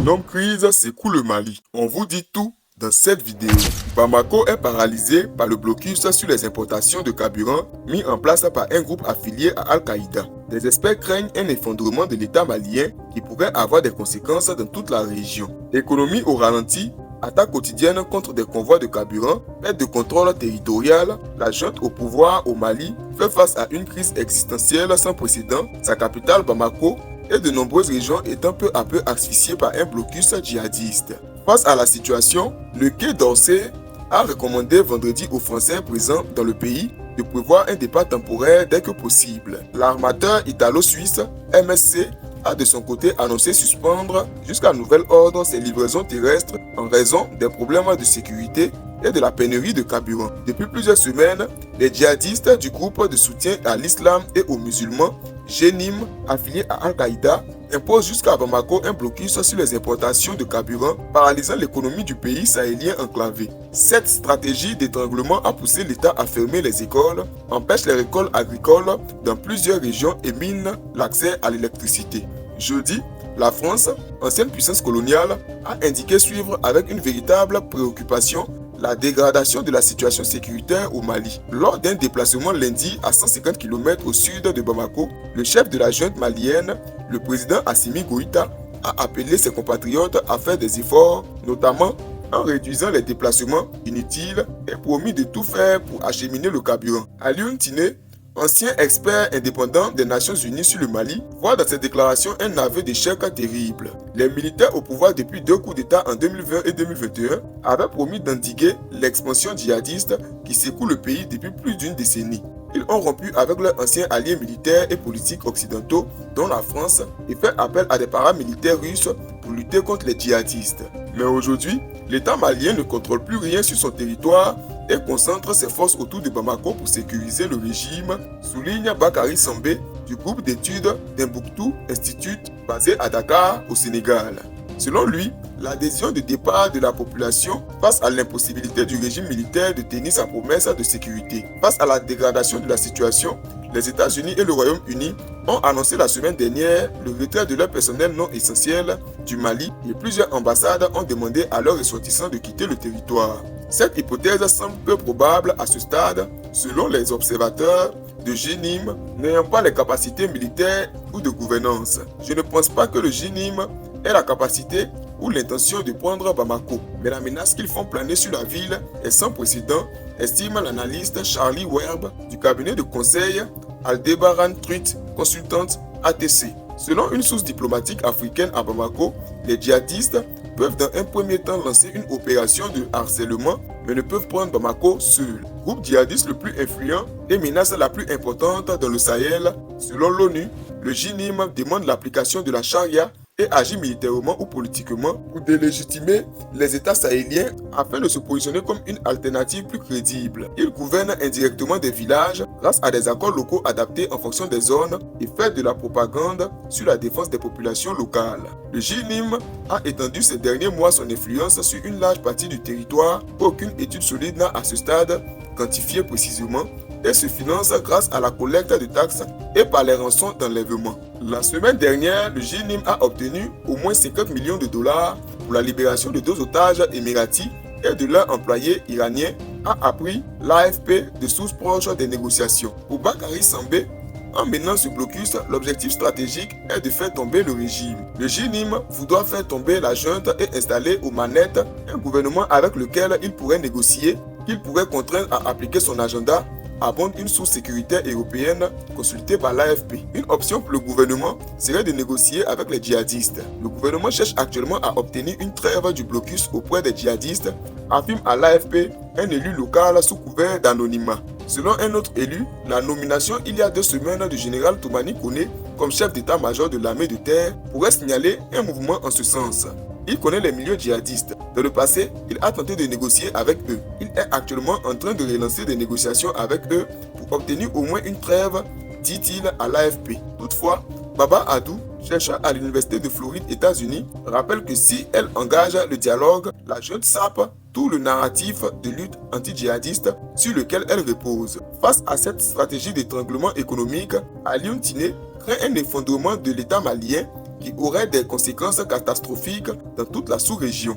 Énorme crise secoue le Mali. On vous dit tout dans cette vidéo. Bamako est paralysé par le blocus sur les importations de carburant mis en place par un groupe affilié à Al-Qaïda. Des experts craignent un effondrement de l'État malien qui pourrait avoir des conséquences dans toute la région. Économie au ralenti, attaques quotidiennes contre des convois de carburant, perte de contrôle territorial, la junte au pouvoir au Mali fait face à une crise existentielle sans précédent, sa capitale Bamako et de nombreuses régions étant peu à peu asphyxiées par un blocus djihadiste. Face à la situation, le Quai d'Orsay a recommandé vendredi aux Français présents dans le pays de prévoir un départ temporaire dès que possible. L'armateur italo-suisse MSC a de son côté annoncé suspendre jusqu'à nouvel ordre ses livraisons terrestres en raison des problèmes de sécurité et de la pénurie de carburant. Depuis plusieurs semaines, les djihadistes du groupe de soutien à l'islam et aux musulmans Jenim, affilié à Al-Qaïda, imposent jusqu'à Bamako un blocus sur les importations de carburant, paralysant l'économie du pays sahélien enclavé. Cette stratégie d'étranglement a poussé l'État à fermer les écoles, empêche les récoltes agricoles dans plusieurs régions et mine l'accès à l'électricité. Jeudi, la France, ancienne puissance coloniale, a indiqué suivre avec une véritable préoccupation la dégradation de la situation sécuritaire au Mali. Lors d'un déplacement lundi à 150 km au sud de Bamako, le chef de la junte malienne, le président Assimi Goïta, a appelé ses compatriotes à faire des efforts, notamment en réduisant les déplacements inutiles et promis de tout faire pour acheminer le carburant. Alioune Tine, ancien expert indépendant des Nations Unies sur le Mali, voit dans cette déclaration un aveu d'échec terrible. Les militaires au pouvoir depuis 2 coups d'État en 2020 et 2021 avaient promis d'endiguer l'expansion djihadiste qui secoue le pays depuis plus d'une décennie. Ils ont rompu avec leurs anciens alliés militaires et politiques occidentaux, dont la France, et fait appel à des paramilitaires russes pour lutter contre les djihadistes. Mais aujourd'hui, l'État malien ne contrôle plus rien sur son territoire et concentre ses forces autour de Bamako pour sécuriser le régime, souligne Bakary Sambé du groupe d'études d'Imbuktu Institute basé à Dakar au Sénégal. Selon lui, l'adhésion de départ de la population face à l'impossibilité du régime militaire de tenir sa promesse de sécurité. Face à la dégradation de la situation, les États-Unis et le Royaume-Uni ont annoncé la semaine dernière le retrait de leur personnel non essentiel du Mali et plusieurs ambassades ont demandé à leurs ressortissants de quitter le territoire. Cette hypothèse semble peu probable à ce stade, selon les observateurs de Jenim n'ayant pas les capacités militaires ou de gouvernance. Je ne pense pas que le Jenim ait la capacité ou l'intention de prendre Bamako, mais la menace qu'ils font planer sur la ville est sans précédent, estime l'analyste Charlie Werb du cabinet de conseil Aldebaran Truth Consultante ATC. Selon une source diplomatique africaine à Bamako, les djihadistes peuvent dans un premier temps lancer une opération de harcèlement, mais ne peuvent prendre Bamako seul. Groupe djihadiste le plus influent et menace la plus importante dans le Sahel, selon l'ONU, le JNIM demande l'application de la charia et agit militairement ou politiquement pour délégitimer les États sahéliens afin de se positionner comme une alternative plus crédible. Il gouverne indirectement des villages grâce à des accords locaux adaptés en fonction des zones et fait de la propagande sur la défense des populations locales. Le JNIM a étendu ces derniers mois son influence sur une large partie du territoire qu'aucune étude solide n'a à ce stade quantifié précisément et se finance grâce à la collecte de taxes et par les rançons d'enlèvement. La semaine dernière, le JNIM a obtenu au moins 50 millions de dollars pour la libération de 2 otages émiratis et de leurs employés iraniens, a appris l'AFP de sources proches des négociations. Pour Bakary Sambé, en menant ce blocus, l'objectif stratégique est de faire tomber le régime. Le JNIM voudra faire tomber la junte et installer aux manettes un gouvernement avec lequel il pourrait négocier, qu'il pourrait contraindre à appliquer son agenda, abonde une source sécuritaire européenne consultée par l'AFP. Une option pour le gouvernement serait de négocier avec les djihadistes. Le gouvernement cherche actuellement à obtenir une trêve du blocus auprès des djihadistes, affirme à l'AFP un élu local sous couvert d'anonymat. Selon un autre élu, la nomination il y a 2 semaines du général Toumani Koné comme chef d'état-major de l'armée de terre pourrait signaler un mouvement en ce sens. Il connaît les milieux djihadistes. Dans le passé, il a tenté de négocier avec eux. Il est actuellement en train de relancer des négociations avec eux pour obtenir au moins une trêve, dit-il à l'AFP. Toutefois, Baba Adou, chercheur à l'Université de Floride, États-Unis, rappelle que si elle engage le dialogue, la junte sape tout le narratif de lutte anti-djihadiste sur lequel elle repose. Face à cette stratégie d'étranglement économique, Alioune Tine craint un effondrement de l'État malien qui aurait des conséquences catastrophiques dans toute la sous-région.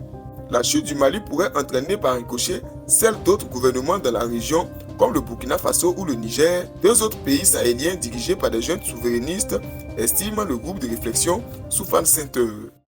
La chute du Mali pourrait entraîner par ricochet celle d'autres gouvernements dans la région comme le Burkina Faso ou le Niger, deux autres pays sahéliens dirigés par des jeunes souverainistes, estime le groupe de réflexion Soufan Center.